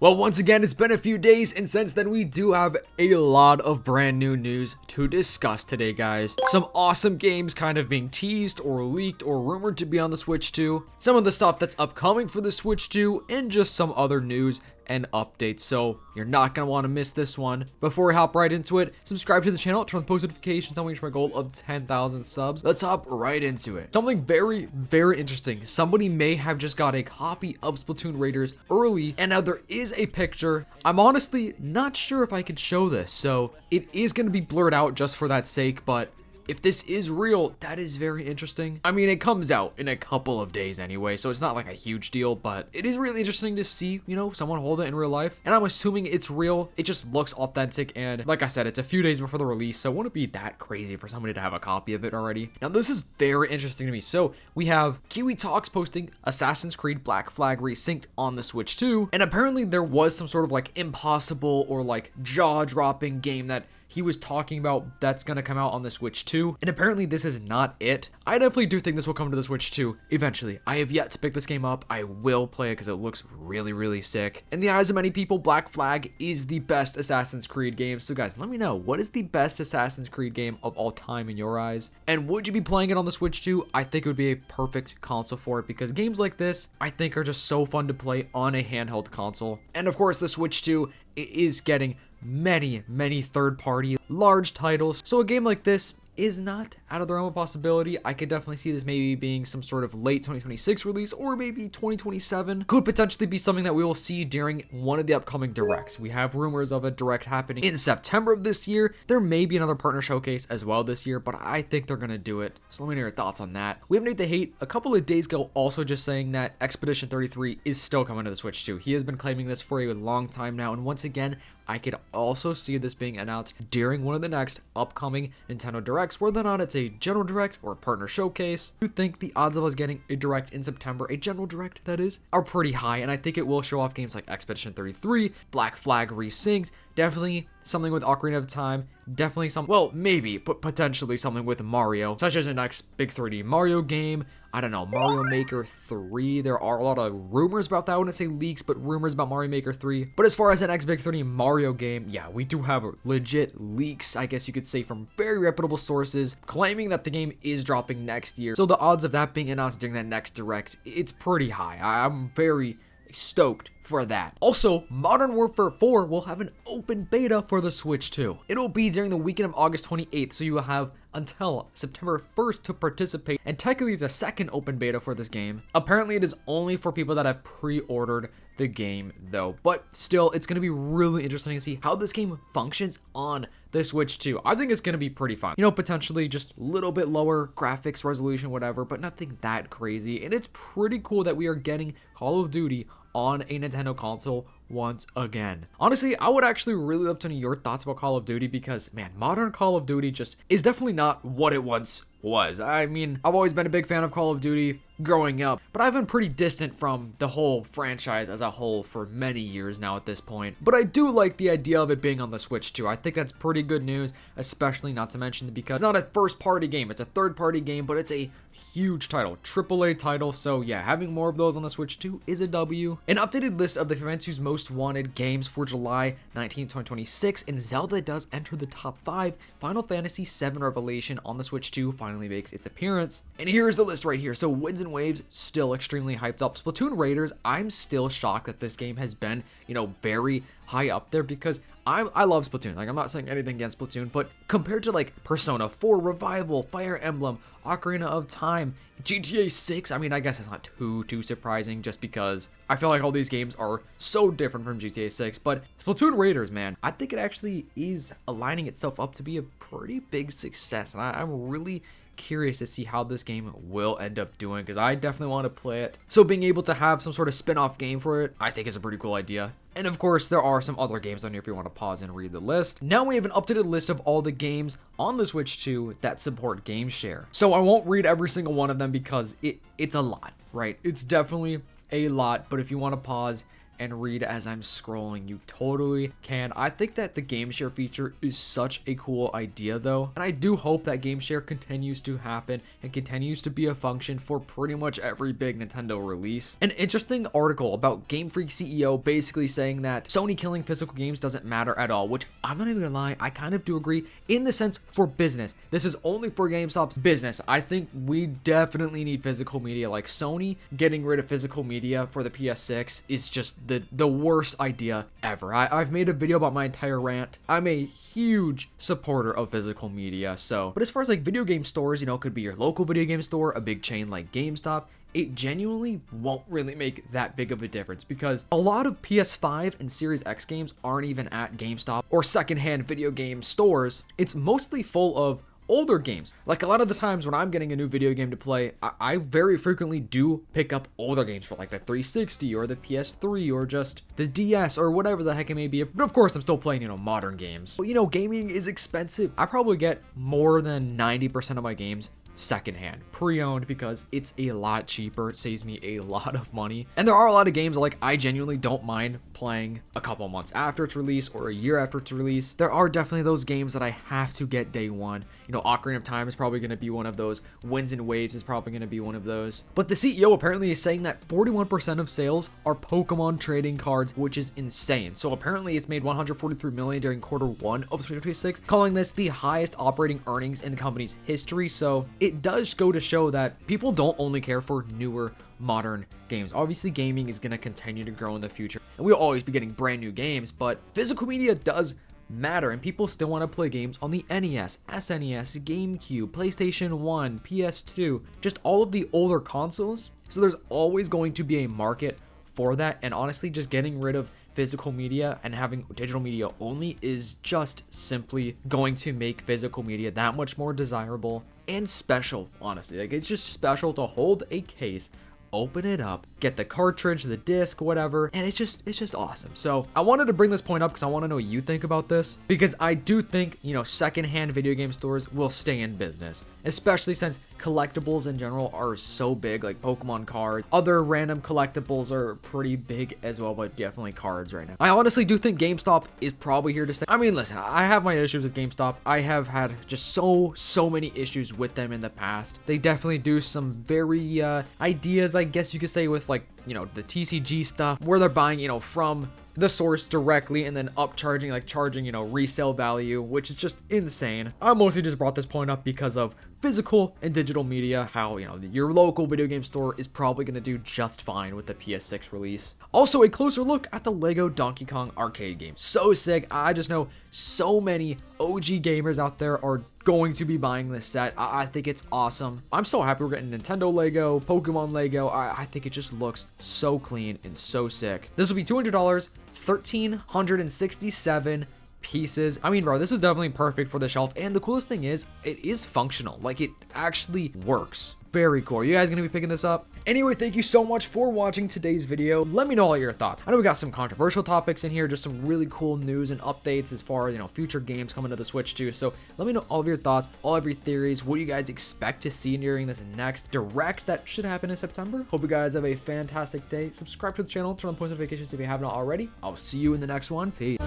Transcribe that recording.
Well, once again, it's been a few days, and since then we do have a lot of brand new news to discuss today, guys. Some awesome games kind of being teased or leaked or rumored to be on the Switch 2, some of the stuff that's upcoming for the Switch 2, and just some other news and updates, so you're not going to want to miss this one. Before we hop right into it, subscribe to the channel, turn on post notifications, I'm waiting for my goal of 10,000 subs. Let's hop right into it. Something very, very interesting. Somebody may have just got a copy of Splatoon Raiders early, and now there is a picture. I'm honestly not sure if I can show this, so it is going to be blurred out just for that sake, but if this is real, that is very interesting. I mean, it comes out in a couple of days anyway, so it's not like a huge deal, but it is really interesting to see, you know, someone hold it in real life. And I'm assuming it's real. It just looks authentic. And like I said, it's a few days before the release, so it wouldn't be that crazy for somebody to have a copy of it already. Now, this is very interesting to me. So we have Kiwi Talks posting Assassin's Creed Black Flag Resynced on the Switch 2. And apparently there was some sort of like impossible or like jaw-dropping game that he was talking about that's gonna come out on the Switch 2, and apparently this is not it. I definitely do think this will come to the Switch 2 eventually. I have yet to pick this game up. I will play it because it looks really, really sick. In the eyes of many people, Black Flag is the best Assassin's Creed game. So guys, let me know, what is the best Assassin's Creed game of all time in your eyes? And would you be playing it on the Switch 2? I think it would be a perfect console for it because games like this, I think, are just so fun to play on a handheld console. And of course, the Switch 2 is getting many third-party large titles, so a game like this is not out of the realm of possibility. I could definitely see this maybe being some sort of late 2026 release, or maybe 2027. Could potentially be something that we will see during one of the upcoming directs. We have rumors of a direct happening in September of this year. There may be another partner showcase as well this year, but I think they're gonna do it. So let me know your thoughts on that. We have Nate the Hate a couple of days ago also just saying that Expedition 33 is still coming to the Switch 2. He has been claiming this for a long time now, and once again, I could also see this being announced during one of the next upcoming Nintendo Directs, whether or not it's a general direct or a partner showcase. I think the odds of us getting a direct in September, a general direct that is, are pretty high, and I think it will show off games like Expedition 33, Black Flag Resynced, definitely something with Ocarina of Time, definitely some, well, maybe, but potentially something with Mario, such as the next big 3D Mario game. I don't know, Mario Maker 3. There are a lot of rumors about that. I wouldn't say leaks, but rumors about Mario Maker 3. But as far as the next big 3D Mario game, yeah, we do have legit leaks, I guess you could say, from very reputable sources claiming that the game is dropping next year. So the odds of that being announced during that next direct, it's pretty high. I'm very stoked for that. Also, Modern Warfare 4 will have an open beta for the Switch 2. It'll be during the weekend of August 28th, so you will have until September 1st to participate, and technically it's a second open beta for this game. Apparently it is only for people that have pre-ordered the game though, but still, it's going to be really interesting to see how this game functions on the Switch 2. I think it's going to be pretty fun. You know, potentially just a little bit lower graphics resolution, whatever, but nothing that crazy. And it's pretty cool that we are getting Call of Duty on a Nintendo console once again. Honestly, I would actually really love to know your thoughts about Call of Duty because, man, modern Call of Duty just is definitely not what it once was. I mean, I've always been a big fan of Call of Duty growing up, but I've been pretty distant from the whole franchise as a whole for many years now at this point. But I do like the idea of it being on the Switch too. I think that's pretty good news, especially not to mention because it's not a first-party game, it's a third-party game, but it's a huge title, AAA title. So yeah, having more of those on the Switch 2 is a W. An updated list of the Famitsu's most wanted games for July 19, 2026, and Zelda does enter the top 5. Final Fantasy VII Revelation on the Switch 2 finally makes its appearance. And here's the list right here. So Winds and Waves, still extremely hyped up. Splatoon Raiders, I'm still shocked that this game has been, you know, very high up there because I love Splatoon. Like, I'm not saying anything against Splatoon, but compared to like Persona 4 Revival, Fire Emblem, Ocarina of Time, GTA 6, I mean, I guess it's not too surprising just because I feel like all these games are so different from GTA 6, but Splatoon Raiders, man, I think it actually is aligning itself up to be a pretty big success, and I'm really curious to see how this game will end up doing because I definitely want to play it. So being able to have some sort of spin-off game for it, I think is a pretty cool idea. And of course, there are some other games on here if you want to pause and read the list. Now we have an updated list of all the games on the Switch 2 that support GameShare. So I won't read every single one of them because it's a lot, right? It's definitely a lot, but if you want to pause and read as I'm scrolling. You totally can. I think that the GameShare feature is such a cool idea though, and I do hope that GameShare continues to happen and continues to be a function for pretty much every big Nintendo release. An interesting article about Game Freak CEO basically saying that Sony killing physical games doesn't matter at all, which I'm not even gonna lie, I kind of do agree in the sense for business. This is only for GameStop's business. I think we definitely need physical media. Like Sony getting rid of physical media for the PS6 is just the worst idea ever. I've made a video about my entire rant. I'm a huge supporter of physical media. But as far as like video game stores, you know, it could be your local video game store, a big chain like GameStop. It genuinely won't really make that big of a difference because a lot of PS5 and Series X games aren't even at GameStop or secondhand video game stores. It's mostly full of older games. Like a lot of the times when I'm getting a new video game to play, I very frequently do pick up older games for like the 360 or the PS3 or just the DS or whatever the heck it may be. But of course I'm still playing, you know, modern games. But you know, gaming is expensive. I probably get more than 90% of my games secondhand, pre-owned, because it's a lot cheaper. It saves me a lot of money. And there are a lot of games like I genuinely don't mind playing a couple months after its release or a year after its release. There are definitely those games that I have to get day one. You know, Ocarina of Time is probably going to be one of those. Winds and Waves is probably going to be one of those. But the CEO apparently is saying that 41% of sales are Pokemon trading cards, which is insane. So apparently it's made $143 million during Q1 of 2026, calling this the highest operating earnings in the company's history. So it does go to show that people don't only care for newer modern games. Obviously gaming is going to continue to grow in the future and we'll always be getting brand new games, but physical media does matter and people still want to play games on the NES, SNES, GameCube, PlayStation 1, PS2, just all of the older consoles. So there's always going to be a market for that, and honestly just getting rid of physical media and having digital media only is just simply going to make physical media that much more desirable and special. Honestly, like it's just special to hold a case, open it up, get the cartridge, the disc, whatever, and it's just awesome. So I wanted to bring this point up because I want to know what you think about this, because I do think, you know, secondhand video game stores will stay in business, especially since collectibles in general are so big, like Pokemon cards. Other random collectibles are pretty big as well, but definitely cards right now. I honestly do think GameStop is probably here to stay. I mean, listen, I have my issues with GameStop. I have had just so many issues with them in the past. They definitely do some very ideas, I guess you could say, with like, you know, the TCG stuff where they're buying, you know, from the source directly and then charging, you know, resale value, which is just insane. I mostly just brought this point up because of physical and digital media, how, you know, your local video game store is probably going to do just fine with the PS6 release. Also, a closer look at the Lego Donkey Kong arcade game. So sick. I just know so many OG gamers out there are going to be buying this set. I think it's awesome. I'm so happy we're getting Nintendo Lego, Pokemon Lego. I think it just looks so clean and so sick. This will be $200, 1,367 pieces. I mean, bro, this is definitely perfect for the shelf, and the coolest thing is it is functional. Like, it actually works. Very cool. You guys gonna be picking this up? Anyway, thank you so much for watching today's video. Let me know all your thoughts. I know we got some controversial topics in here, just some really cool news and updates as far as, you know, future games coming to the Switch too. So let me know all of your thoughts, all of your theories. What do you guys expect to see during this next direct that should happen in September? Hope you guys have a fantastic day. Subscribe to the channel, turn on post notifications if you haven't already. I'll see you in the next one. Peace.